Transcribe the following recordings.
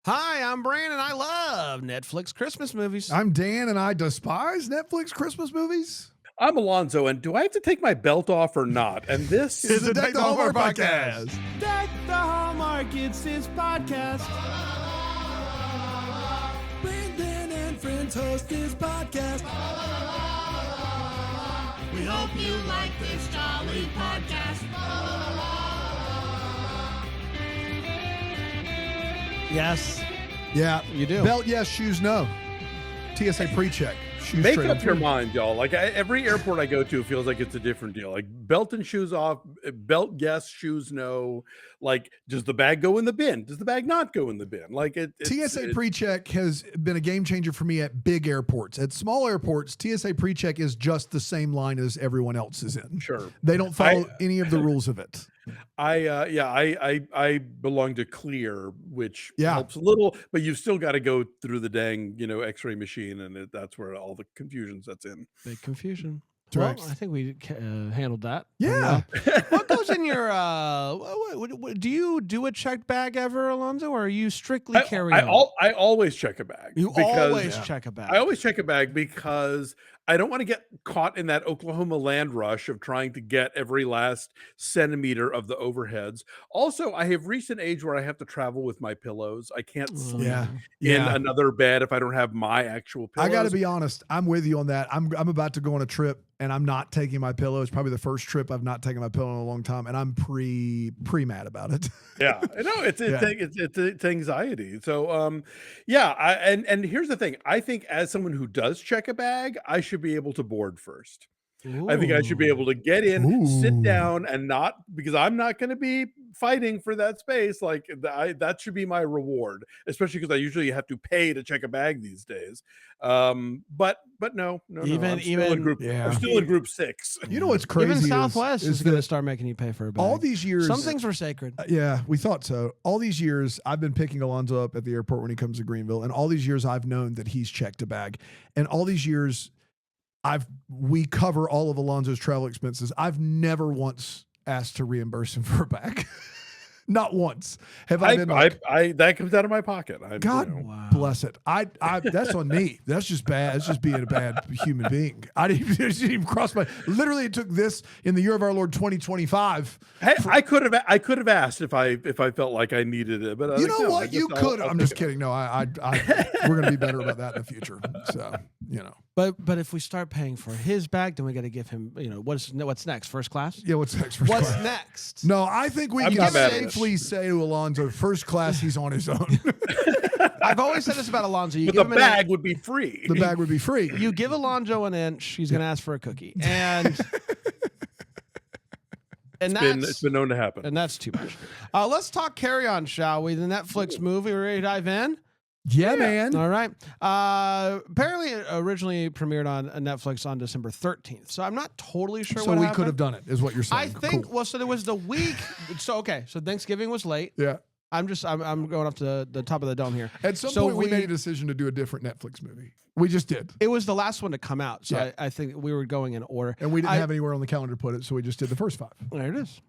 Hi, I'm Brandon. I love Netflix Christmas movies. I'm Dan, and I despise Netflix Christmas movies. I'm Alonso, and do I have to take my belt off or not? And this It's the Deck the Hallmark podcast. Deck the Hallmark, it's his podcast. Brandon and friends host this podcast. We hope you like this jolly podcast. Yes, Yeah, you do. Belt yes, shoes no. TSA pre-check. Shoes make straight up on your through. mind, y'all. Like every airport I go to feels like it's a different deal. Like belt and shoes off, belt yes, shoes no. Like, does the bag go in the bin? Does the bag not go in the bin? Like TSA pre-check has been a game changer for me at big airports. At small airports, TSA pre-check is just the same line as everyone else is in. Sure. They don't follow any of the rules of it. I belong to Clear, which Yeah. helps a little, but you've still got to go through the dang, X-ray machine, and that's where all the confusion sets in. Big confusion. Correct. Well, I think we handled that. Yeah. What goes in your, do you do a checked bag ever, Alonso, or are you strictly carry on? I always check a bag. You always check a bag. I always check a bag because I don't want to get caught in that Oklahoma land rush of trying to get every last centimeter of the overheads. Also, I have reached an age where I have to travel with my pillows. I can't sleep in another bed if I don't have my actual pillows. I got to be honest. I'm with you on that. I'm about to go on a trip, and I'm not taking my pillow. It's probably the first trip I've not taken my pillow in a long time, and I'm pre mad about it. Yeah, no, it's anxiety. So, and here's the thing. I think as someone who does check a bag, I should be able to board first. I think I should be able to get in, sit down, and not, because I'm not going to be fighting for that space. Like that should be my reward, especially because I usually have to pay to check a bag these days. But no, I'm still in group 6. You know what's crazy? Even Southwest is going to that start making you pay for a bag. all these years, Some things were sacred. yeah, we thought so. All these years, I've been picking Alonso up at the airport when he comes to Greenville, and all these years I've known that he's checked a bag, and all these years we cover all of Alonso's travel expenses. I've never once asked to reimburse him for a bag. Not once have I been like, that comes out of my pocket. God bless it. I that's on me. That's just bad. That's just being a bad human being. I didn't even cross my. Literally, it took this in the year of our Lord 2025. Hey, I could have asked if I felt like I needed it, but you know what? You could. I'm just kidding. No, we're gonna be better about that in the future. So But if we start paying for his bag, then we got to give him, what's next? First class? Yeah, what's next? What's next? No, I think we can safely say to Alonso, first class, he's on his own. I've always said this about Alonso. The bag would be free. The bag would be free. You give Alonso an inch, he's going to ask for a cookie. And it's been known to happen. And that's too much. Let's talk Carry On, shall we? The Netflix movie. We ready to dive in? Yeah, man. All right. Apparently, it originally premiered on Netflix on December 13th. So I'm not totally sure so what we happened. could have done it, is what you're saying. I think, cool. so there was the week. So Thanksgiving was late. Yeah. I'm going up to the top of the dome here. At some point, we made a decision to do a different Netflix movie. We just did. It was the last one to come out. So I think we were going in order. And we didn't have anywhere on the calendar to put it, so we just did the first 5. There it is.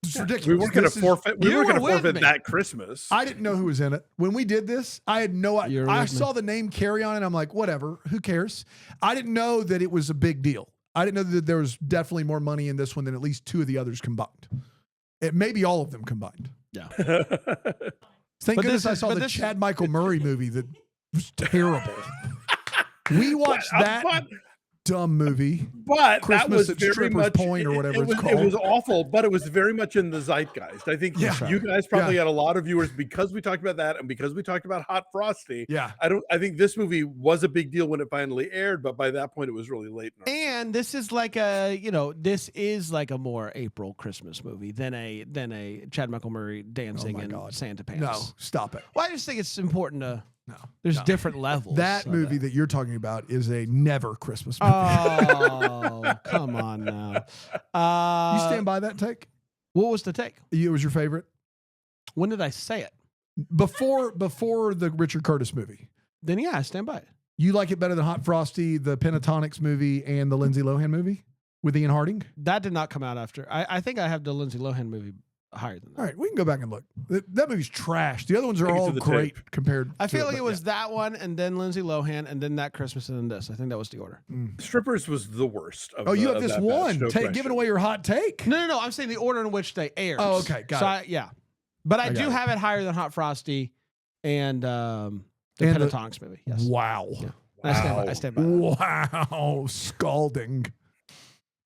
It's ridiculous. We weren't going to forfeit. We weren't going to forfeit that Christmas. I didn't know who was in it when we did this. I had no idea. I saw the name Carry On, and I'm like, whatever. Who cares? I didn't know that it was a big deal. I didn't know that there was definitely more money in this one than at least 2 of the others combined. It maybe all of them combined. Yeah. Thank goodness I saw the Chad Michael Murray movie that was terrible. We watched that dumb movie, but Christmas that was at very Strippers much Point or whatever it's called. It was awful, but it was very much in the zeitgeist. I think you guys probably had a lot of viewers because we talked about that and because we talked about Hot Frosty. Yeah, I think this movie was a big deal when it finally aired, but by that point it was really late. And this is like a more April Christmas movie than a Chad Michael Murray dancing in Santa pants. No, stop it. Well, I just think it's important to. There's different levels. That movie that you're talking about is a never Christmas movie. Oh, come on now. You stand by that take? What was the take? It was your favorite? When did I say it? Before the Richard Curtis movie. Then I stand by it. You like it better than Hot Frosty, the Pentatonics movie, and the Lindsay Lohan movie with Ian Harding? That did not come out after. I think I have the Lindsay Lohan movie higher than that. All right, we can go back and look. That movie's trash. The other ones are Take it all to the great tape. compared. I feel to like but it was that one, and then Lindsay Lohan, and then That Christmas, and then this. I think that was the order. Strippers was the worst. Of Oh, you the- have of this that batch, one. no Giving question. away your hot take. No. I'm saying the order in which they aired. Oh, okay, got it. Yeah, but I got do it. have it higher than Hot Frosty and the And the- Pentatonics movie. Yes. Wow. Yeah. I stand by that. Wow. Scalding.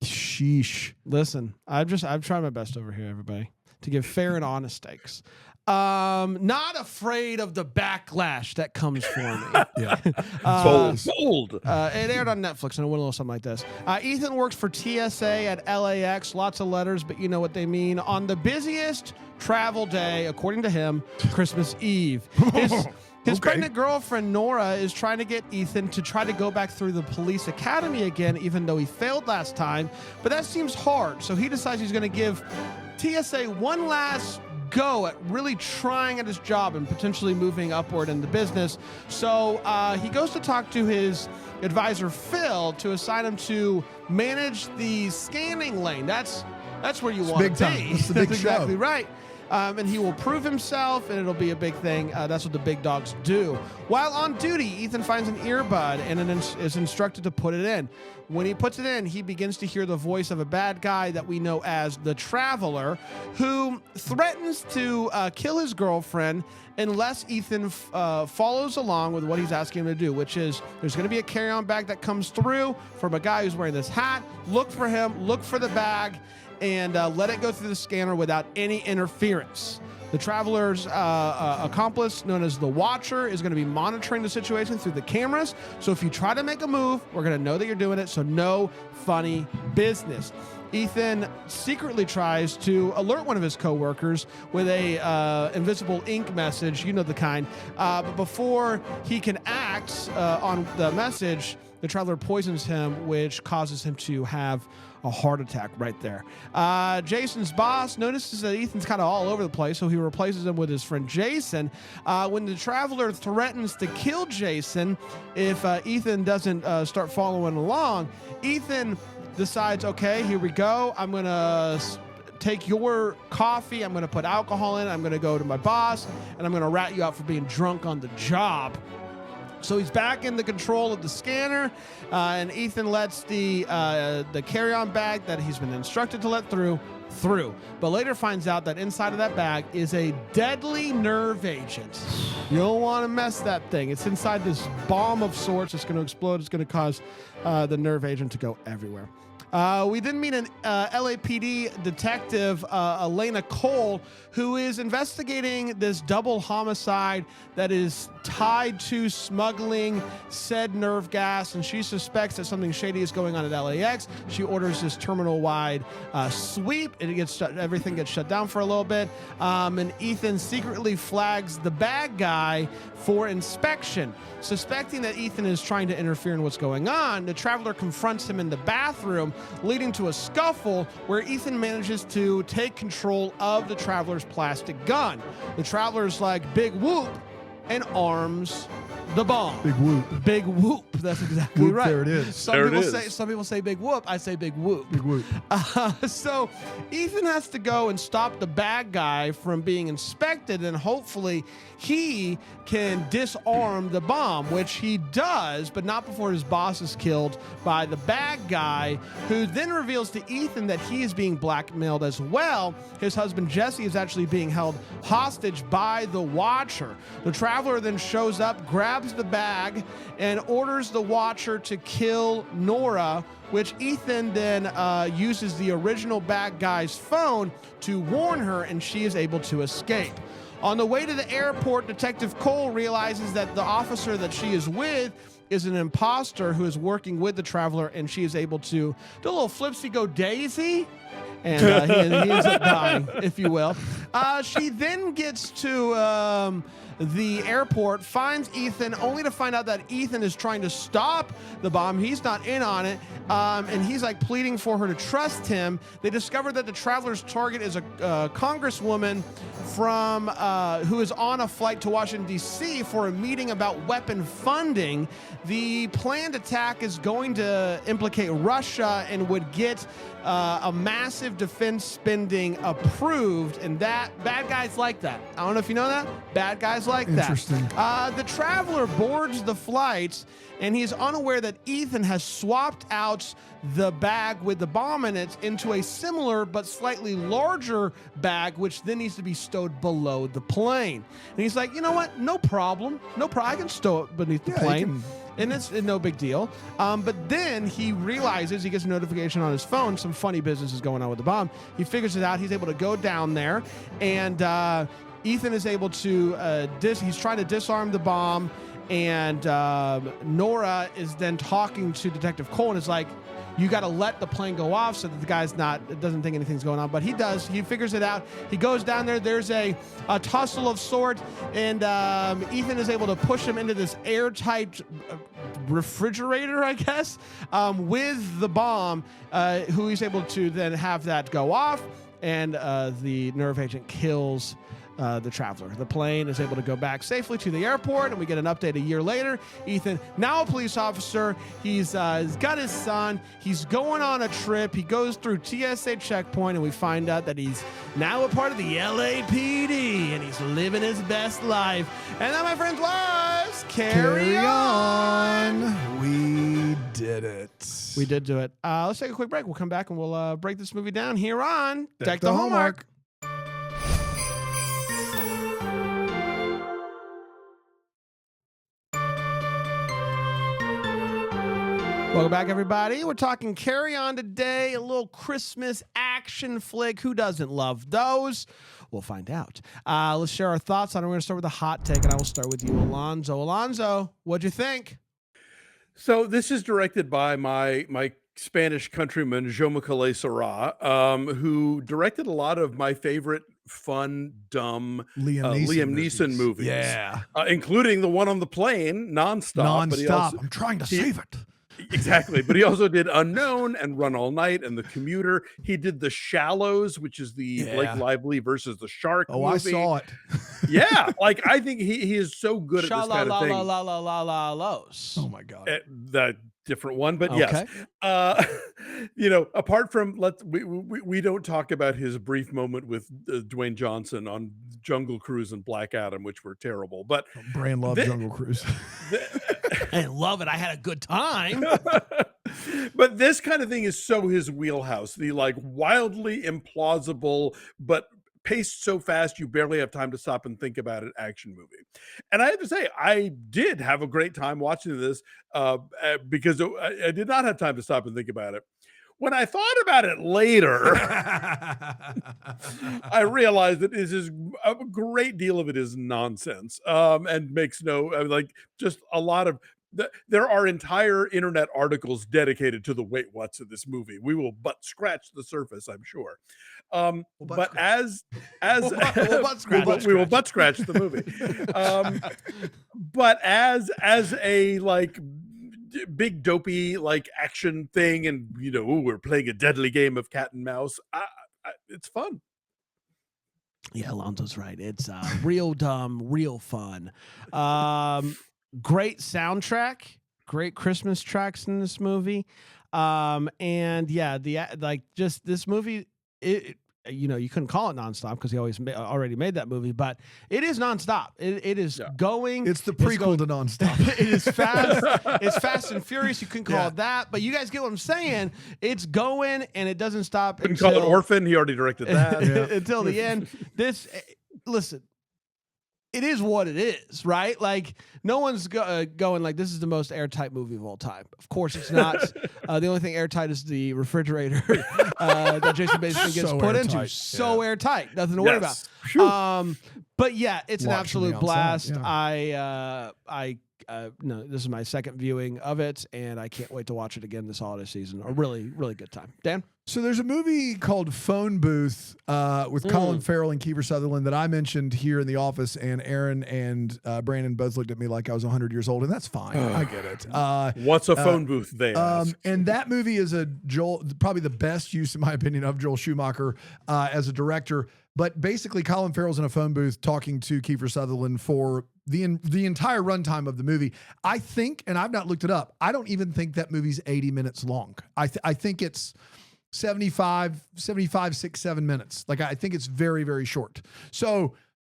Sheesh. Listen, I've tried my best over here, everybody, to give fair and honest takes. Not afraid of the backlash that comes for me. Yeah. Sold. It aired on Netflix, and it went a little something like this. Ethan works for TSA at LAX. Lots of letters, but you know what they mean. On the busiest travel day, according to him, Christmas Eve. His Okay. pregnant girlfriend, Nora, is trying to get Ethan to try to go back through the police academy again, even though he failed last time. But that seems hard, so he decides he's going to give TSA one last go at really trying at his job and potentially moving upward in the business. So he goes to talk to his advisor, Phil, to assign him to manage the scanning lane. That's where you want big to time. be. It's the big That's show. exactly right. And he will prove himself, and it'll be a big thing. That's what the big dogs do. While on duty, Ethan finds an earbud and is instructed to put it in. When he puts it in, he begins to hear the voice of a bad guy that we know as the Traveler, who threatens to kill his girlfriend unless Ethan follows along with what he's asking him to do, which is there's going to be a carry-on bag that comes through from a guy who's wearing this hat. Look for him, look for the bag, and let it go through the scanner without any interference. The Traveler's accomplice, known as the Watcher, is going to be monitoring the situation through the cameras. So if you try to make a move, we're going to know that you're doing it. So no funny business. Ethan secretly tries to alert one of his coworkers with a invisible ink message, you know the kind. But before he can act on the message, the Traveler poisons him, which causes him to have a heart attack right there. Jason's boss notices that Ethan's kind of all over the place, so he replaces him with his friend Jason. When the Traveler threatens to kill Jason if Ethan doesn't start following along, Ethan decides, okay, here we go. I'm going to take your coffee. I'm going to put alcohol in. I'm going to go to my boss, and I'm going to rat you out for being drunk on the job. So he's back in the control of the scanner, and Ethan lets the carry-on bag that he's been instructed to let through, but later finds out that inside of that bag is a deadly nerve agent. You don't want to mess that thing. It's inside this bomb of sorts. It's going to explode. It's going to cause the nerve agent to go everywhere. We then meet an LAPD detective, Elena Cole, who is investigating this double homicide that is tied to smuggling said nerve gas, and she suspects that something shady is going on at LAX. She orders this terminal-wide sweep, and everything gets shut down for a little bit, and Ethan secretly flags the bad guy for inspection. Suspecting that Ethan is trying to interfere in what's going on, the Traveler confronts him in the bathroom, leading to a scuffle where Ethan manages to take control of the Traveler's plastic gun. The Traveler's like, big whoop, and arms the bomb. Big whoop. Big whoop. That's exactly Whoop, right. there it is. Some people say big whoop. I say big whoop. Big whoop. So Ethan has to go and stop the bad guy from being inspected, and hopefully he can disarm the bomb, which he does, but not before his boss is killed by the bad guy, who then reveals to Ethan that he is being blackmailed as well. His husband Jesse is actually being held hostage by the Watcher. The Traveler then shows up, grabs the bag, and orders the Watcher to kill Nora, which Ethan then uses the original bad guy's phone to warn her, and she is able to escape. On the way to the airport, Detective Cole realizes that the officer that she is with is an imposter who is working with the Traveler, and she is able to do a little flipsy-go-daisy, and he ends up dying, if you will. She then gets to the airport, finds Ethan, only to find out that Ethan is trying to stop the bomb. He's not in on it, and he's like pleading for her to trust him. They discover that the Traveler's target is a congresswoman from who is on a flight to Washington, D.C. for a meeting about weapon funding. The planned attack is going to implicate Russia and would get a massive massive defense spending approved, and that bad guys like that. I don't know if you know that. Bad guys like that. Interesting. The Traveler boards the flight, and he's unaware that Ethan has swapped out the bag with the bomb in it into a similar but slightly larger bag, which then needs to be stowed below the plane. And he's like, you know what? No problem. I can stow it beneath the plane. And it's no big deal. But then he realizes, he gets a notification on his phone, some funny business is going on with the bomb. He figures it out. He's able to go down there, and Ethan is able to, he's trying to disarm the bomb, and Nora is then talking to Detective Cole and is like, you got to let the plane go off so that the guy's doesn't think anything's going on. But he does. He figures it out. He goes down there. There's a tussle of sorts, and Ethan is able to push him into this airtight refrigerator, I guess, with the bomb, who he's able to then have that go off, and the nerve agent kills the Traveler. The plane is able to go back safely to the airport, and we get an update a year later. Ethan, now a police officer, he's got his son. He's going on a trip. He goes through TSA checkpoint, and we find out that he's now a part of the LAPD, and he's living his best life. And that, my friends, was Carry On. We did it. We did do it. Let's take a quick break. We'll come back, and we'll break this movie down here on Deck the Hallmark. Welcome back, everybody. We're talking Carry On today, a little Christmas action flick. Who doesn't love those? We'll find out. Let's share our thoughts on it. We're going to start with a hot take, and I will start with you, Alonso. Alonso, what'd you think? So this is directed by my Spanish countryman, Jaume Serra, who directed a lot of my favorite fun, dumb Liam Neeson movies. Yeah. Including the one on the plane, Nonstop. But he also, I'm trying to save it. Exactly. But he also did Unknown and Run All Night and The Commuter. He did The Shallows, which is the Blake Lively versus the Shark movie. I saw it. Yeah. Like, I think he is so good at this kind of thing. Oh, my God. That different one, but Okay. yes. Apart from we don't talk about his brief moment with Dwayne Johnson on Jungle Cruise and Black Adam, which were terrible. But Bran loved Jungle Cruise. I love it. I had a good time. But this kind of thing is so his wheelhouse. The like wildly implausible, but paced so fast you barely have time to stop and think about it action movie. And I have to say, I did have a great time watching this because I did not have time to stop and think about it. When I thought about it later, I realized that a great deal of it is nonsense and makes just a lot of. There are entire internet articles dedicated to the wait what's of this movie. We will but scratch the surface, I'm sure. We will butt scratch the movie. But as a like big dopey like action thing, and we're playing a deadly game of cat and mouse. It's fun. Yeah, Alonso's right. It's real dumb, real fun. Great soundtrack, great Christmas tracks in this movie. And yeah, this movie, you couldn't call it Nonstop because he already made that movie, but it is nonstop. It is going. It's the prequel to Nonstop. It is fast. It's Fast and Furious. You couldn't call it that, but you guys get what I'm saying. It's going and it doesn't stop. Couldn't call it Orphan. He already directed that until the end. Listen. It is what it is, right? Like, no one's going like, this is the most airtight movie of all time. Of course it's not. The only thing airtight is the refrigerator that Jason Bateman gets put into. So airtight. Nothing to worry about. But yeah, it's an absolute blast. Yeah. No, this is my second viewing of it, and I can't wait to watch it again this holiday season. A really, really good time. Dan? So there's a movie called Phone Booth with Colin Farrell and Kiefer Sutherland that I mentioned here in the office, and Aaron and Brandon both looked at me like I was 100 years old, and that's fine. I get it. What's a phone booth there? And that movie is probably the best use, in my opinion, of Joel Schumacher as a director. But basically, Colin Farrell's in a phone booth talking to Kiefer Sutherland for the entire runtime of the movie. I think, and I've not looked it up, I don't even think that movie's 80 minutes long. I think it's 75, 6, 7 minutes. Like I think it's very, very short. So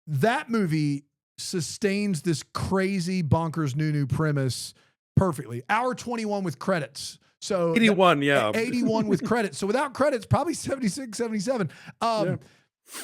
that movie sustains this crazy bonkers new premise perfectly. Hour 21 with credits. So 81, yeah. 81 with credits. So without credits, probably 76, 77.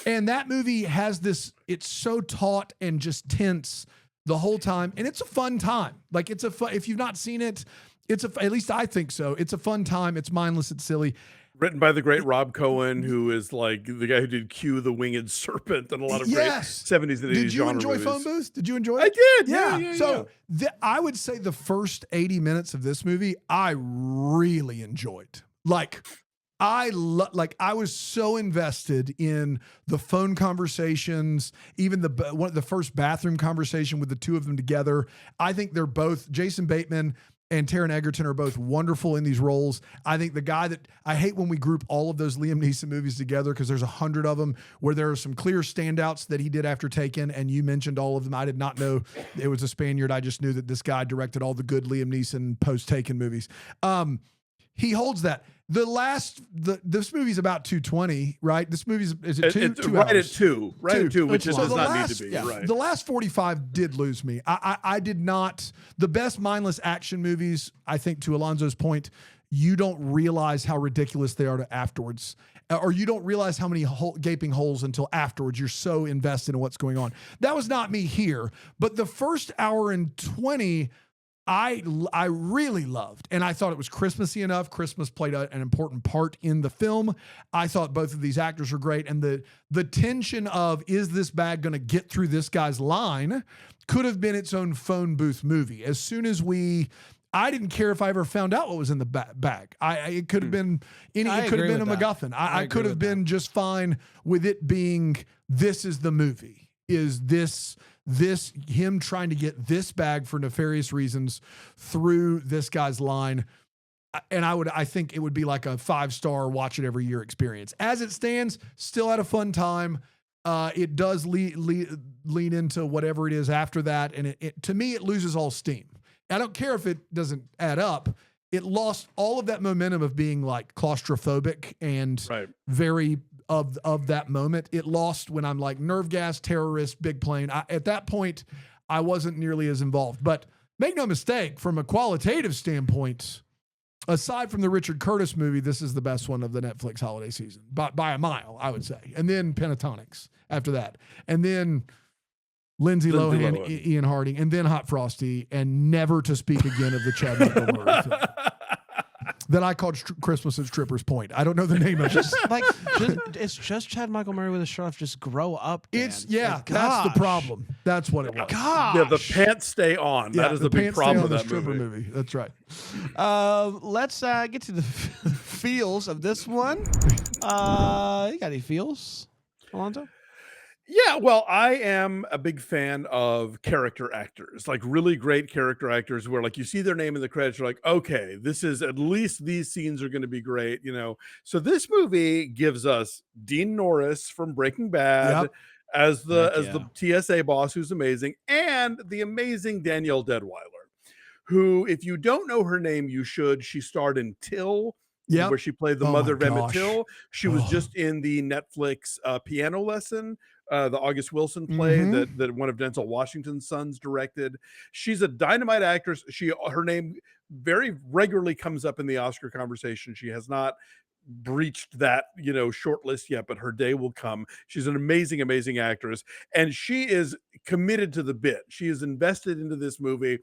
And that movie has this, it's so taut and just tense the whole time. And it's a fun time. Like it's a fun, if you've not seen it, at least I think so. It's a fun time. It's mindless. It's silly. Written by the great Rob Cohen, who is like the guy who did Q the Winged Serpent and a lot of great 70s and 80s Did you genre enjoy movies. Phone Booth? Did you enjoy it? I did. Yeah. So I would say the first 80 minutes of this movie, I really enjoyed. Like I was so invested in the phone conversations, even the first bathroom conversation with the two of them together. I think they're both, Jason Bateman and Taron Egerton are both wonderful in these roles. I think the guy that I hate when we group all of those Liam Neeson movies together because there's 100 of them where there are some clear standouts that he did after Taken, and you mentioned all of them. I did not know it was a Spaniard. I just knew that this guy directed all the good Liam Neeson post-Taken movies. He holds that. This movie's about 220, right? This movie's is it 2? It's 2 right hours. at 2, which it does not need to be. Yeah, right. the last 45 did lose me. I did not. The best mindless action movies, I think, to Alonso's point, you don't realize how ridiculous they are to afterwards, or you don't realize how many gaping holes until afterwards. You're so invested in what's going on. That was not me here, but the first hour and 20. I really loved, and I thought it was Christmassy enough. Christmas played an important part in the film. I thought both of these actors were great, and the tension of, is this bag going to get through this guy's line, could have been its own phone booth movie. As soon as I didn't care if I ever found out what was in the bag. It could have been it could have been a MacGuffin. I could have been just fine with it being, this is the movie. Is this him trying to get this bag for nefarious reasons through this guy's line? And I think it would be like a 5-star watch it every year experience. As it stands, still had a fun time. It does lean into whatever it is after that. And it to me, it loses all steam. I don't care if it doesn't add up. It lost all of that momentum of being like claustrophobic and very of that moment. It lost when I'm like nerve gas, terrorist, big plane. At that point, I wasn't nearly as involved. But make no mistake, from a qualitative standpoint, aside from the Richard Curtis movie, this is the best one of the Netflix holiday season by a mile, I would say. And then Pentatonics after that. And then Lindsay Lohan, Ian Harding, and then Hot Frosty, and never to speak again of the Chad Michael Murray film that I called Christmas at Stripper's Point. I don't know the name of it. It's just Chad Michael Murray with a shirt off. Just grow up, Dan. That's the problem. That's what it was. Gosh. Yeah, the pants stay on. Yeah, that is the big problem with that stripper movie. That's right. Let's get to the feels of this one. You got any feels, Alonso? Yeah, well, I am a big fan of character actors, like really great character actors where like you see their name in the credits, you're like, okay, this is at least these scenes are going to be great, you know? So this movie gives us Dean Norris from Breaking Bad as the TSA boss, who's amazing, and the amazing Danielle Deadwyler, who, if you don't know her name, you should. She starred in Till, where she played the mother of Emmett Till. She was just in the Netflix Piano Lesson, the August Wilson play that one of Denzel Washington's sons directed. She's a dynamite actress. Her name very regularly comes up in the Oscar conversation. She has not breached that, short list yet, but her day will come. She's an amazing, amazing actress, and she is committed to the bit. She is invested into this movie.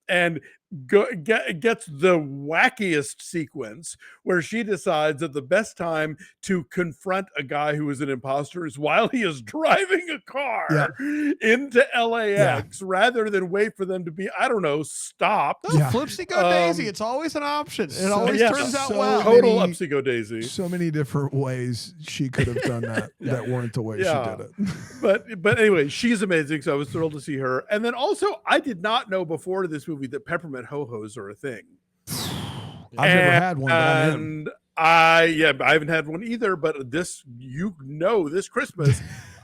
And gets the wackiest sequence where she decides that the best time to confront a guy who is an imposter is while he is driving a car into LAX rather than wait for them to be, I don't know, stopped. No, Flipsy-go daisy. It's always an option. It always turns out well. Total upsy-go daisy. So many different ways she could have done that that weren't the way she did it. But anyway, she's amazing. So I was thrilled to see her. And then also, I did not know before this movie that peppermint ho-hos are a thing. I've never had one, but I'm in. I haven't had one either, but this Christmas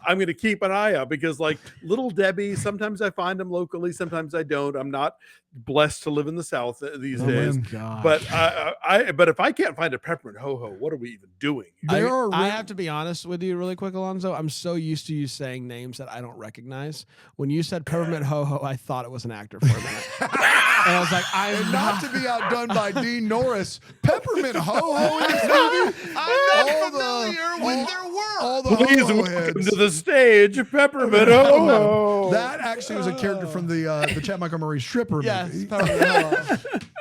I'm going to keep an eye out because like Little Debbie, sometimes I find them locally, sometimes I don't. I'm not blessed to live in the South these days. But but if I can't find a peppermint ho-ho, what are we even doing? I have to be honest with you really quick, Alonso. I'm so used to you saying names that I don't recognize. When you said peppermint ho-ho, I thought it was an actor for a minute. And I was like, I'm not to be outdone by Dean Norris. Peppermint ho-ho in this movie? I'm not familiar with their work. All the Please ho-ho welcome heads. to the stage, Peppermint ho-ho. That actually was a character from the Chad Michael Murray stripper Yes, movie. peppermint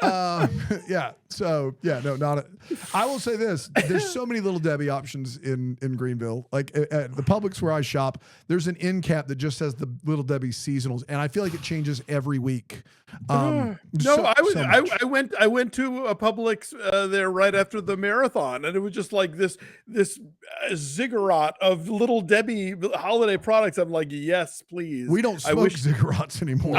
ho-ho. Yeah. So yeah, no, not. I will say this: there's so many Little Debbie options in Greenville. Like at the Publix where I shop, there's an end cap that just says the Little Debbie seasonals, and I feel like it changes every week. I went to a Publix there right after the marathon, and it was just like this ziggurat of Little Debbie holiday products. I'm like, yes, please. We don't smoke ziggurats anymore.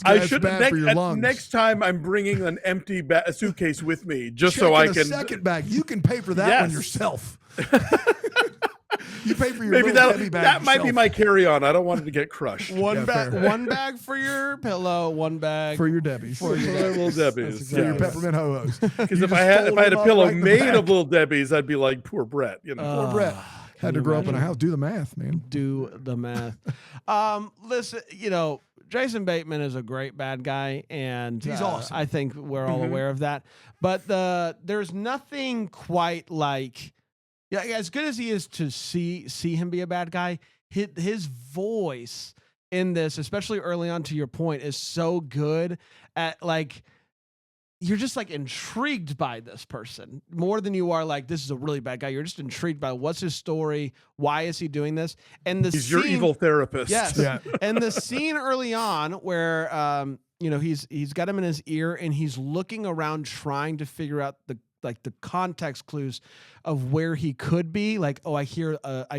I should. bad for your lungs. Next time, I'm bringing an empty suitcase with me just Check so I in can. A second bag. You can pay for that one yourself. You pay for your maybe Little Debbie bag that might be yourself. my carry-on. I don't want it to get crushed. One fair. bag for your pillow, one bag for your Debbies. For your Little Debbie's. For your peppermint ho-hos. Because if I had a pillow made of Little Debbie's, I'd be like poor Brett. You know, Poor Brett had to grow up in a house. Do the math, man. Do the math. Listen, Jason Bateman is a great bad guy, and he's awesome. I think we're all aware of that. But there's nothing quite like, as good as he is to see him be a bad guy, his voice in this, especially early on, to your point, is so good at like. You're just like intrigued by this person more than you are like, this is a really bad guy. You're just intrigued by what's his story. Why is he doing this? And he's your evil therapist. Yes. Yeah. And the scene early on where, he's got him in his ear and he's looking around trying to figure out the context clues of where he could be. Like, oh, I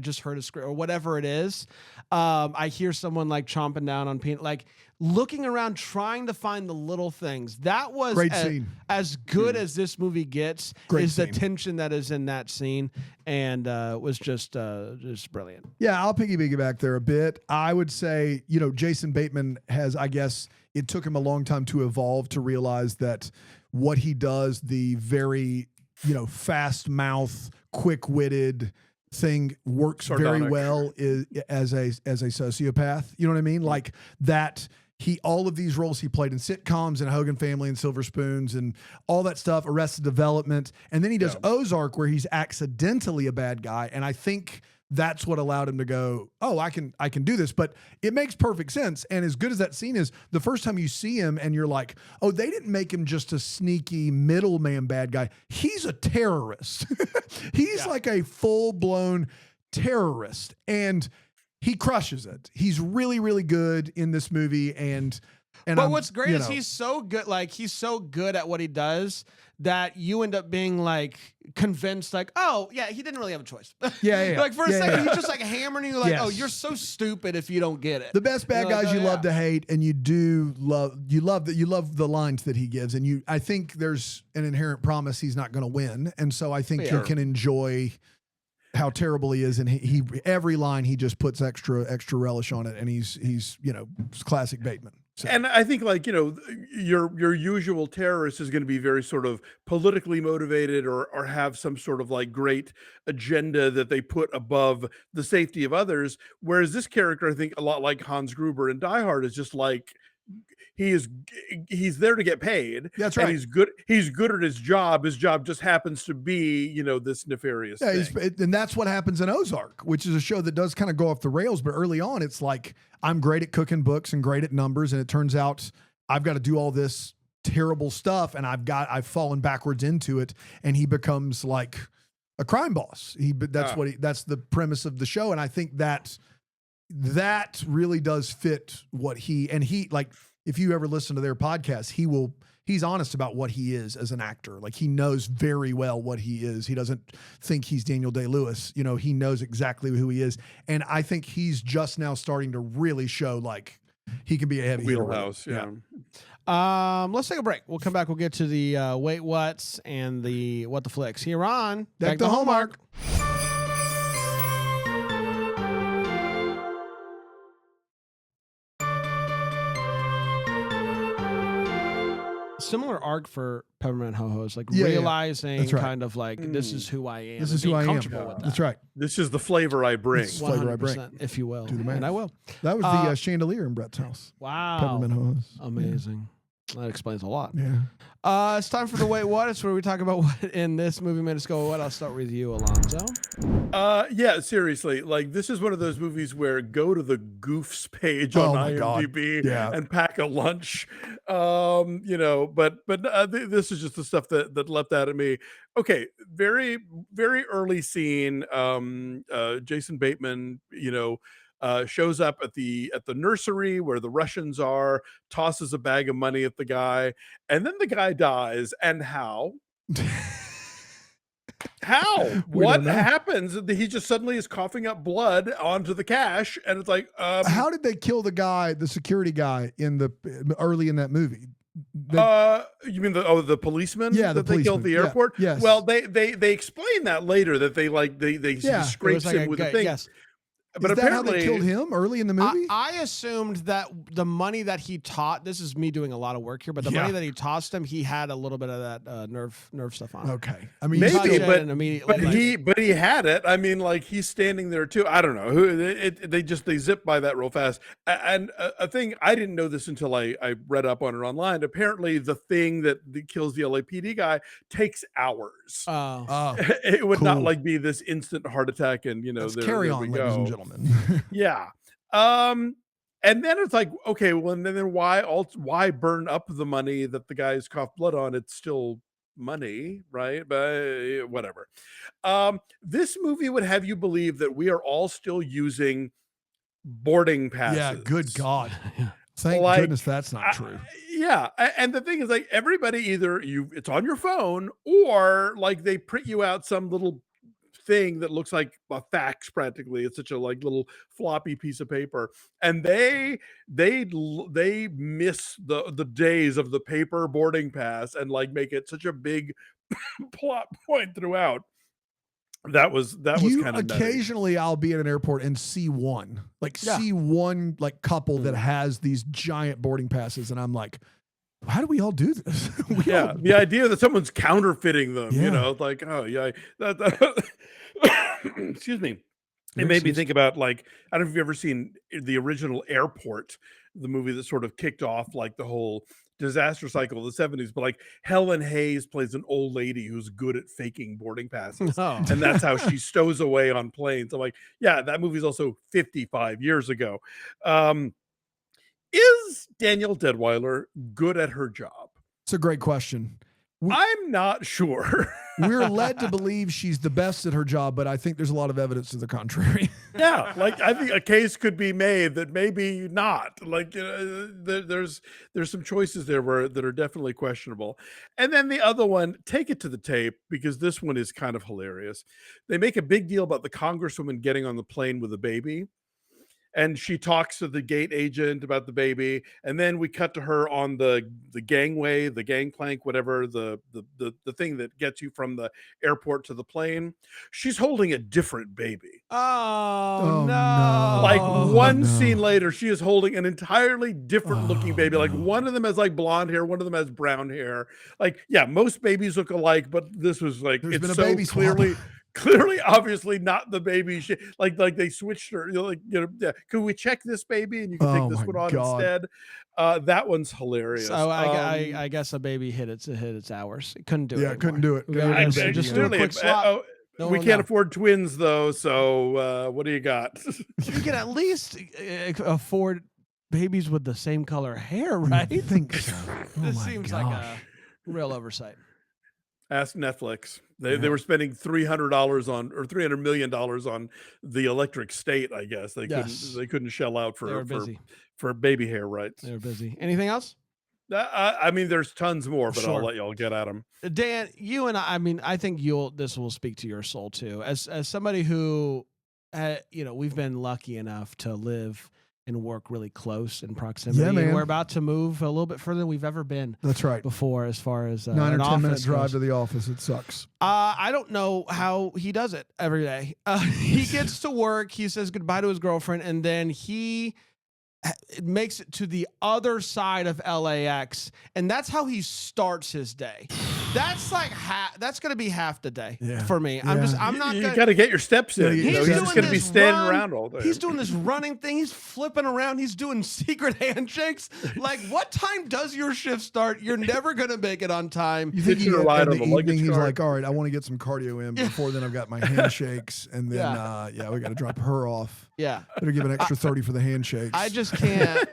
just heard a scream or whatever it is. I hear someone like chomping down on peanut, like looking around, trying to find the little things. That was great scene. As good as this movie gets. Great is scene. The tension that is in that scene, and was just brilliant. Yeah, I'll piggyback there a bit. I would say, Jason Bateman has, I guess, it took him a long time to evolve to realize that what he does, the very, fast mouth, quick-witted thing works very well as a sociopath. You know what I mean? Like that. All of these roles he played in sitcoms and Hogan Family and Silver Spoons and all that stuff, Arrested Development. And then he does Ozark where he's accidentally a bad guy. And I think that's what allowed him to go, oh, I can do this. But it makes perfect sense. And as good as that scene is, the first time you see him and you're like, oh, they didn't make him just a sneaky middleman bad guy. He's a terrorist. He's like a full-blown terrorist. And he crushes it. He's really, really good in this movie. But what's great is he's so good. Like he's so good at what he does that you end up being like convinced, like, oh yeah, he didn't really have a choice. Yeah. Like for a second, he's just like hammering you, like, oh, you're so stupid if you don't get it. The best bad guys like, you love to hate, and you love the lines that he gives, and I think there's an inherent promise he's not going to win, and so I think you can enjoy how terrible he is, and he every line he just puts extra relish on it, and he's classic Bateman. So. And I think your usual terrorist is going to be very sort of politically motivated or have some sort of like great agenda that they put above the safety of others. Whereas this character, I think a lot like Hans Gruber in Die Hard, is just like, he's there to get paid. That's right. And he's good at his job. His job just happens to be, this nefarious thing. And that's what happens in Ozark, which is a show that does kind of go off the rails. But early on, it's like, I'm great at cooking books and great at numbers. And it turns out I've got to do all this terrible stuff. And I've fallen backwards into it. And he becomes like a crime boss. That's the premise of the show. And I think that really does fit what he like, if you ever listen to their podcast, he's honest about what he is as an actor. Like he knows very well what he is. He doesn't think he's Daniel Day-Lewis. He knows exactly who he is. And I think he's just now starting to really show like he can be a heavy wheelhouse. Yeah. Let's take a break. We'll come back. We'll get to the wait what's and the what the flicks here on Deck the Hallmark. Similar arc for Peppermint Ho-Ho's, like Yeah, realizing That's right. kind of like this is who I am. This and is who being I am. comfortable with that. That's right. This is the flavor I bring. It's flavor I bring. 100%, if you will. Do the math. And I will. That was the chandelier in Brett's house. Wow. Peppermint Ho-Ho's. Amazing. That explains a lot. Yeah. It's time for the Wait What. It's where we talk about what in this movie made us go, what? I'll start with you, Alonso. Yeah, seriously. Like, this is one of those movies where go to the Goofs page on my God. IMDb Yeah. and pack a lunch. This is just the stuff that leapt out at me. Okay, very, very early scene. Jason Bateman, shows up at the nursery where the Russians are, tosses a bag of money at the guy, and then the guy dies. And how? How? What happens? He just suddenly is coughing up blood onto the cash, and it's like, how did they kill the guy, the security guy, early in that movie? You mean the policeman? Yeah, that they killed at the airport. Yeah, yes. Well, they explain that later that they scrapes him with the thing. Yes. But is that how they killed him early in the movie? I assumed that the money that he taught, this is me doing a lot of work here, but the money that he tossed him, he had a little bit of that nerve stuff on. Okay. I mean, maybe, but he had it. I mean, like, he's standing there too. I don't know. They zip by that real fast. And a thing, I didn't know this until I read up on it online. Apparently, the thing that kills the LAPD guy takes hours. It would not like be this instant heart attack, and carry on, ladies and gentlemen. Yeah. And then it's like, okay, well, and then why burn up the money that the guy's coughed blood on? It's still money, right? But whatever. This movie would have you believe that we are all still using boarding passes. Yeah, good God. Thank goodness that's not true. Yeah. And the thing is, like, everybody either it's on your phone, or like they print you out some little thing that looks like a fax practically. It's such a little floppy piece of paper, and they miss the days of the paper boarding pass and make it such a big plot point throughout. That was kind of occasionally I'll be at an airport and see one couple that has these giant boarding passes, and I'm like, how do we all do this? The idea that someone's counterfeiting them, like, oh yeah, excuse me. It made me think about, like, I don't know if you've ever seen the original Airport, the movie that sort of kicked off like the whole disaster cycle of the 70s, but like Helen Hayes plays an old lady who's good at faking boarding passes. And that's how she stows away on planes. I'm like, yeah, that movie's also 55 years ago. Is Danielle Deadwyler good at her job? It's a great question. I'm not sure. We're led to believe she's the best at her job, but I think there's a lot of evidence to the contrary. Yeah, like, I think a case could be made that maybe not. Like, there's some choices there that are definitely questionable. And then the other one, take it to the tape, because this one is kind of hilarious. They make a big deal about the congresswoman getting on the plane with a baby, and she talks to the gate agent about the baby, and then we cut to her on the gangway, the gangplank, whatever, the thing that gets you from the airport to the plane. She's holding a different baby. Oh no. Like, one scene later, she is holding an entirely different looking baby. Like, one of them has like blonde hair, one of them has brown hair. Like, yeah, most babies look alike, but this was like, There's it's been a so baby swap. clearly, obviously not the baby. Like they switched her. Can we check this baby and you can take this one on instead? That one's hilarious. So I guess a baby hit its hours. It couldn't do it. Yeah, couldn't do it. Just do a quick swap. We can't afford twins though. So what do you got? You can at least afford babies with the same color hair, right? I think so. This seems like a real oversight. Ask Netflix. They were spending $300 million on the electric state. I guess they couldn't shell out for baby hair rights. They were busy. Anything else? I mean, there's tons more, but Sure. I'll let y'all get at them. Dan, you and I mean, I think this will speak to your soul too. As somebody who, we've been lucky enough to live and work really close in proximity. Yeah, man. And we're about to move a little bit further than we've ever been. That's right. Before, as far as 9 or 10 minute drive goes. to the office. It sucks. I don't know how he does it every day. He gets to work. He says goodbye to his girlfriend, and then he it makes it to the other side of LAX, and that's how he starts his day. That's like that's going to be half the day for me. I'm not. You got to get your steps in. He's just going to be standing around all day. He's doing this running thing. He's flipping around. He's doing secret handshakes. Like, what time does your shift start? You're never going to make it on time. You think in the evening he's like, all right, I want to get some cardio in before then I've got my handshakes, and then we got to drop her off. Yeah, better give an extra 30 for the handshakes. I just can't.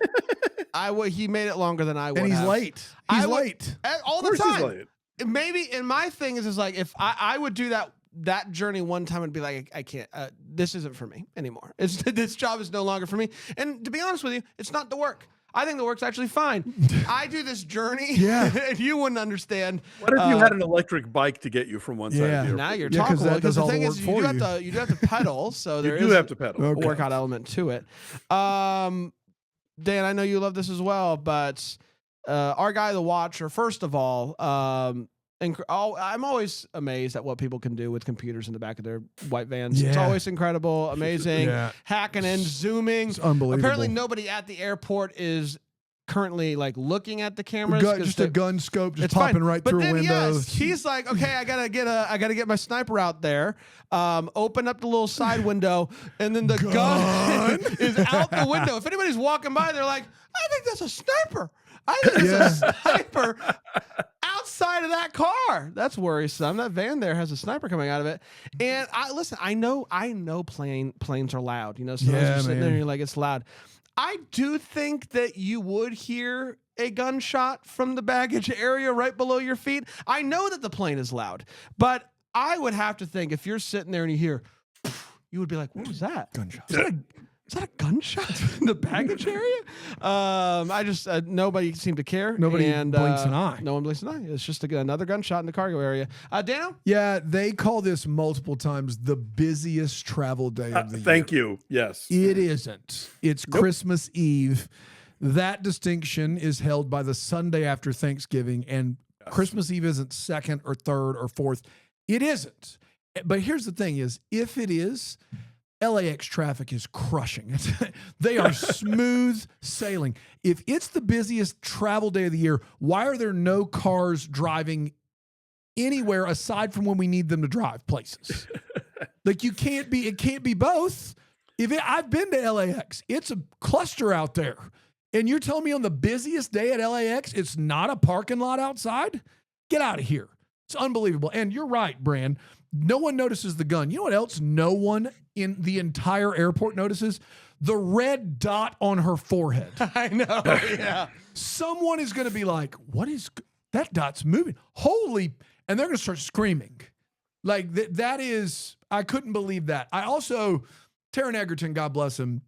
He made it longer than I would. And he's late. He's late all the time. Maybe, and my thing is like, if I would do that journey one time and be like, I can't, this isn't for me anymore. This job is no longer for me. And to be honest with you, it's not the work. I think the work's actually fine. I do this journey, and you wouldn't understand. What if you had an electric bike to get you from one side to the other? Now you're talking. Because the thing is, you do have to pedal, so there is have to pedal. A workout element to it. Dan, I know you love this as well, but our guy, the Watcher, first of all, I'm always amazed at what people can do with computers in the back of their white vans. It's always incredible, amazing, hacking in, zooming. It's unbelievable. Apparently, nobody at the airport is currently like looking at the cameras. Just a gun scope, just popping right through a window. Yes, he's like, okay, I gotta get my sniper out there. Open up the little side window, and then the gun is out the window. If anybody's walking by, they're like, I think that's a sniper. I think it's a sniper outside of that car. That's worrisome. That van there has a sniper coming out of it. And I know planes are loud. You know, sometimes you're sitting there and you're like, it's loud. I do think that you would hear a gunshot from the baggage area right below your feet. I know that the plane is loud, but I would have to think if you're sitting there and you hear, you would be like, what was that? Gunshot. Is that a gunshot in the baggage area? Nobody seemed to care. Nobody blinks an eye. No one blinks an eye. It's just another gunshot in the cargo area. Dano? Yeah, they call this multiple times the busiest travel day of the year. Thank you. Yes. It isn't. It's Christmas Eve. That distinction is held by the Sunday after Thanksgiving, and Christmas Eve isn't second or third or fourth. It isn't. But here's the thing is, if it is, LAX traffic is crushing it. They are smooth sailing. If it's the busiest travel day of the year, why are there no cars driving anywhere aside from when we need them to drive places? Like it can't be both. I've been to LAX, it's a cluster out there. And you're telling me on the busiest day at LAX, it's not a parking lot outside? Get out of here. It's unbelievable. And you're right, Bran. No one notices the gun. You know what else no one in the entire airport notices? The red dot on her forehead. I know, yeah. Someone is going to be like, what is that dot's moving? Holy, and they're going to start screaming. Like that is, I couldn't believe that. I also, Taron Egerton, God bless him,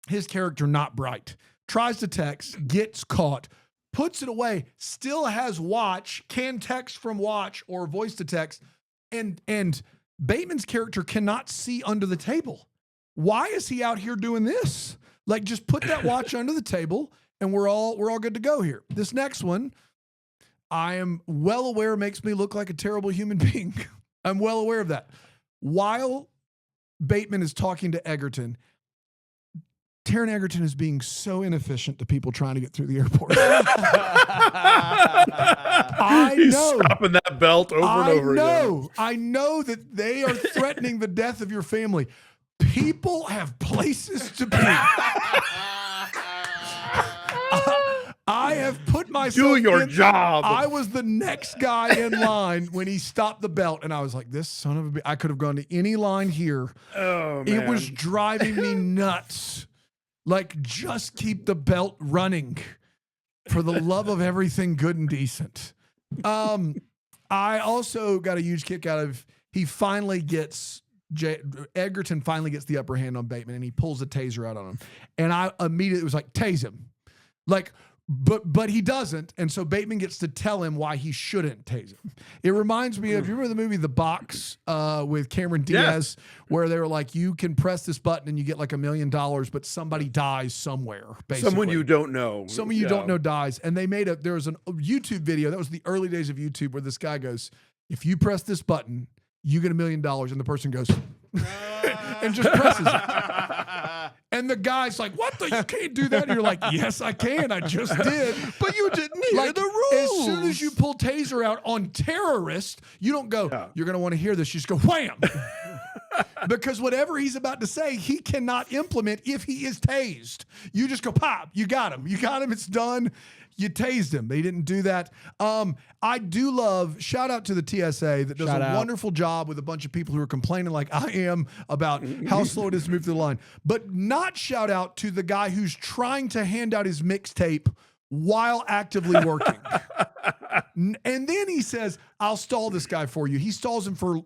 his character not bright, tries to text, gets caught, puts it away, still has watch, can text from watch or voice to text. And Bateman's character cannot see under the table. Why is he out here doing this? Like, just put that watch under the table, and we're all good to go here. This next one, I am well aware makes me look like a terrible human being. I'm well aware of that. While Bateman is talking to Egerton, Taron Egerton is being so inefficient to people trying to get through the airport. He's stopping that belt over and over again. I know that they are threatening the death of your family. People have places to be. I have put myself Do your job. I was the next guy in line when he stopped the belt, and I was like, this son of a bitch. I could have gone to any line here. Oh, man. It was driving me nuts. Like, just keep the belt running for the love of everything good and decent. I also got a huge kick out of Egerton finally gets the upper hand on Bateman, and he pulls a taser out on him. And I immediately was like, tase him. Like, but he doesn't, and so Bateman gets to tell him why he shouldn't tase him. It reminds me of, you remember the movie The Box with Cameron Diaz, where they were like, you can press this button and you get like $1 million, but somebody dies somewhere, basically. Someone you don't know. Someone you don't know dies. And there was a YouTube video, that was the early days of YouTube, where this guy goes, if you press this button, you get $1 million, and the person goes, and just presses it. And the guy's like, what the? You can't do that. And you're like, yes, I can. I just did. But you didn't hear the rules. As soon as you pull taser out on terrorist, you don't go, you're going to want to hear this. You just go, wham. Because whatever he's about to say, he cannot implement if he is tased. You just go, pop, you got him. You got him. It's done. You tased him. They didn't do that. I do love, shout out to the TSA that does wonderful job with a bunch of people who are complaining like I am about how slow it is to move through the line. But not shout out to the guy who's trying to hand out his mixtape while actively working. And then he says, I'll stall this guy for you. He stalls him for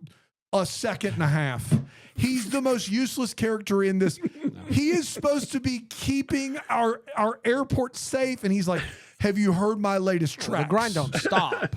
a second and a half. He's the most useless character in this. He is supposed to be keeping our airport safe, and he's like, have you heard my latest tracks? The grind don't stop.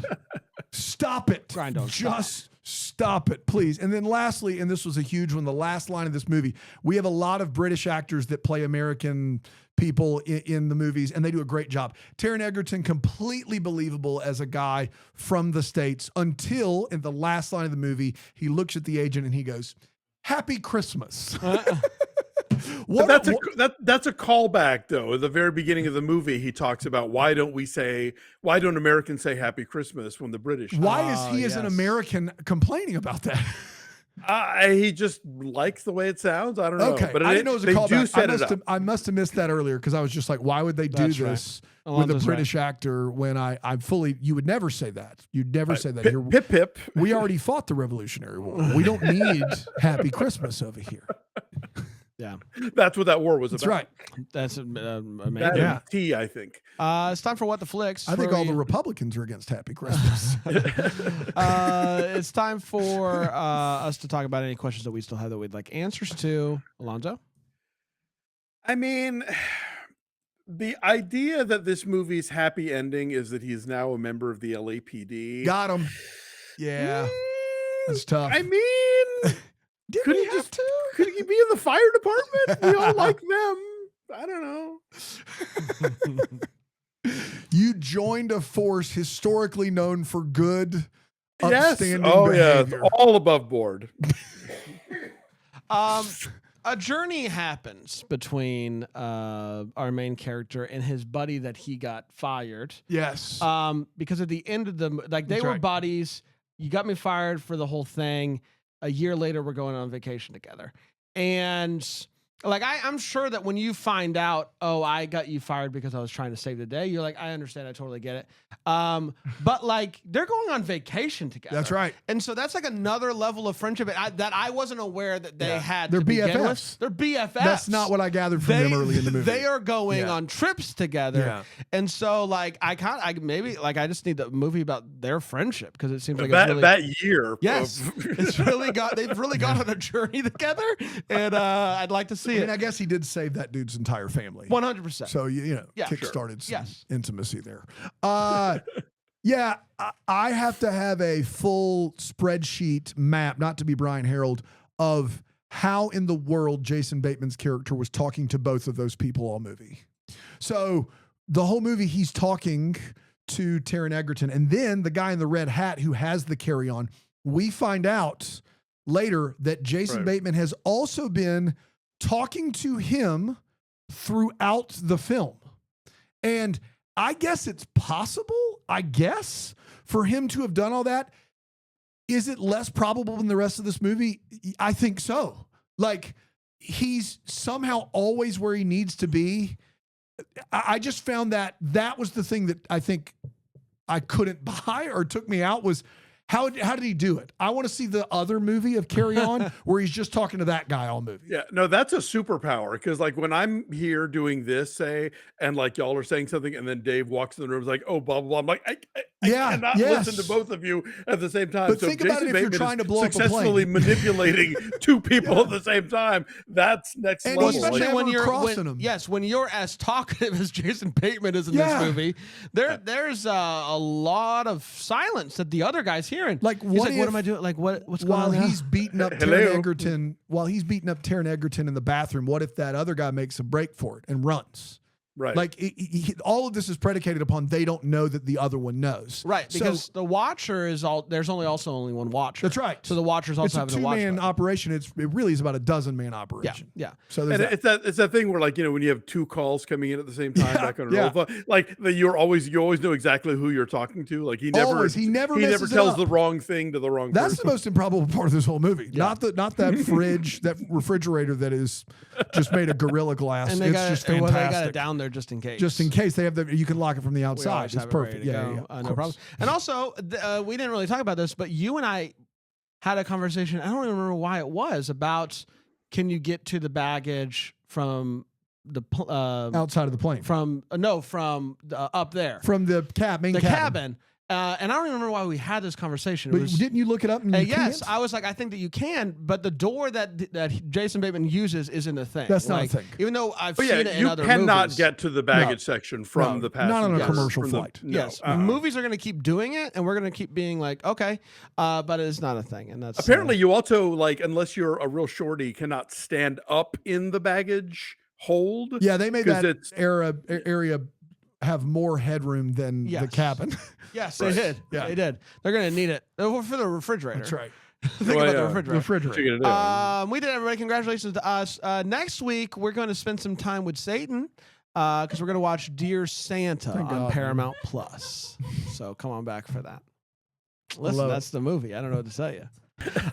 Stop it. Grind don't Just stop it, please. And then lastly, and this was a huge one, the last line of this movie, we have a lot of British actors that play American people in the movies, and they do a great job. Taron Egerton, completely believable as a guy from the States until in the last line of the movie, he looks at the agent and he goes, Happy Christmas. That's a callback, though. At the very beginning of the movie, he talks about why don't Americans say Happy Christmas when the British? Why is he as an American complaining about that? He just likes the way it sounds. I don't know. Okay, but I didn't know it was a callback. I up. must have missed that earlier because I was just like, why would they do this with a British actor when I'm fully? You would never say that. You'd never say that. Pip pip. We already fought the Revolutionary War. We don't need Happy Christmas over here. Yeah, that's what that war was That's about. right. That's amazing. That T, I think. It's time for What the Flicks. I think all the Republicans are against Happy Christmas. It's time for us to talk about any questions that we still have that we'd like answers to. Alonso? I mean, the idea that this movie's happy ending is that he's now a member of the LAPD. Got him. Yeah, that's tough. I mean, could he be in the fire department? We all like them. I don't know. You joined a force historically known for good, upstanding behavior. Yeah, all above board. A journey happens between our main character and his buddy that he got fired. Yes. Because at the end of they were buddies. You got me fired for the whole thing. A year later, we're going on vacation together. And like, I'm sure that when you find out, oh, I got you fired because I was trying to save the day, you're like, I understand. I totally get it. But like, they're going on vacation together. That's right. And so that's like another level of friendship that I wasn't aware that they had. They're to begin with. BFFs. They're BFFs. That's not what I gathered from them early in the movie. They are going on trips together. Yeah. And so like, I just need the movie about their friendship because it seems like that year. Yes. They've really gone on a journey together. And I'd like to see it. I guess he did save that dude's entire family. 100%. So, kick-started some Yes. intimacy there. Yeah, I have to have a full spreadsheet map, not to be Brian Harold, of how in the world Jason Bateman's character was talking to both of those people all movie. So the whole movie, he's talking to Taron Egerton. And then the guy in the red hat who has the carry-on, we find out later that Jason Bateman has also been talking to him throughout the film. And I guess it's possible, for him to have done all that. Is it less probable than the rest of this movie? I think so. Like, he's somehow always where he needs to be. I just found that was the thing that I think I couldn't buy or took me out was, how did he do it? I want to see the other movie of Carry On where he's just talking to that guy all movie. Yeah, no, that's a superpower because like when I'm here doing this, and like y'all are saying something, and then Dave walks in the room, is like, oh, blah blah blah. I'm like, I cannot listen to both of you at the same time. But think about it if you're trying to blow up a plane. Successfully manipulating two people at the same time. That's next level. Especially when you're crossing them. Yes, when you're as talkative as Jason Bateman is in this movie, there's a lot of silence that the other guy's hearing. Like, what am I doing? Like, what's going on? While he's beating up Taron Egerton, in the bathroom, what if that other guy makes a break for it and runs? Right. Like all of this is predicated upon they don't know that the other one knows. Right, because the watcher is there's only one watcher. That's right. So the watcher's also It's a having to watch. 2-man operation. It really is about a 12-man Yeah, operation. yeah. So And there's it's that thing where, like, you know, when you have 2 calls coming in at the same time, Yeah, back on an yeah. old phone, like you always know exactly who you're talking to. Like he never messes it tells up. the wrong thing to the wrong That's person. the most improbable part of this whole movie. Yeah. Not that fridge, that refrigerator that is just made of Gorilla Glass. And it's got just they fantastic. got it down there just in case. Just in case they have you can lock it from the We outside. always It's have it ready perfect. to Yeah, go. yeah, of No course. problem. And also, we didn't really talk about this, but you and I had a conversation. I don't even remember why it was about. Can you get to the baggage from the Outside of the plane. from up there From the main cabin? And I don't even remember why we had this conversation. It But was, didn't you look it up? And you yes, can't? I was like, I think that you can, but the door that Jason Bateman uses isn't a thing. That's not a Like, thing. Even though I've But seen yeah, it in you other cannot movies. get to the baggage section from the passenger. not on a Yes. commercial from the- flight. no, Yes, movies are going to keep doing it, and we're going to keep being like, okay, but it's not a thing, and that's Apparently, you also, like, unless you're a real shorty, cannot stand up in the baggage hold. Yeah, they made 'Cause that it's- area have more headroom than the Yes. cabin. yes, Right. they did. Yeah. They did. They're going to need it for the refrigerator. That's right. Think Well, about the yeah. refrigerator. Refrigerator. What you gonna do? We did, everybody. Congratulations to us. Next week, we're going to spend some time with Satan because we're going to watch Dear Santa Thank on God. Paramount Plus. So come on back for that. Listen, Love it. that's the movie. I don't know what to tell you.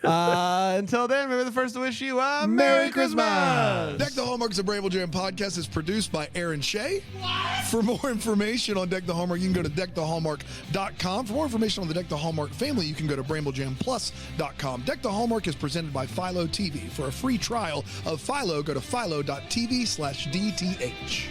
Until then, remember the first to wish you a Merry Christmas. Deck the Hallmark is a Bramble Jam podcast. Is produced by Aaron Shea. For more information on Deck the Hallmark, you can go to deckthehallmark.com. For more information on the Deck the Hallmark family, you can go to bramblejamplus.com. Deck the Hallmark is presented by Philo TV. For a free trial of Philo, go to philo.tv/DTH.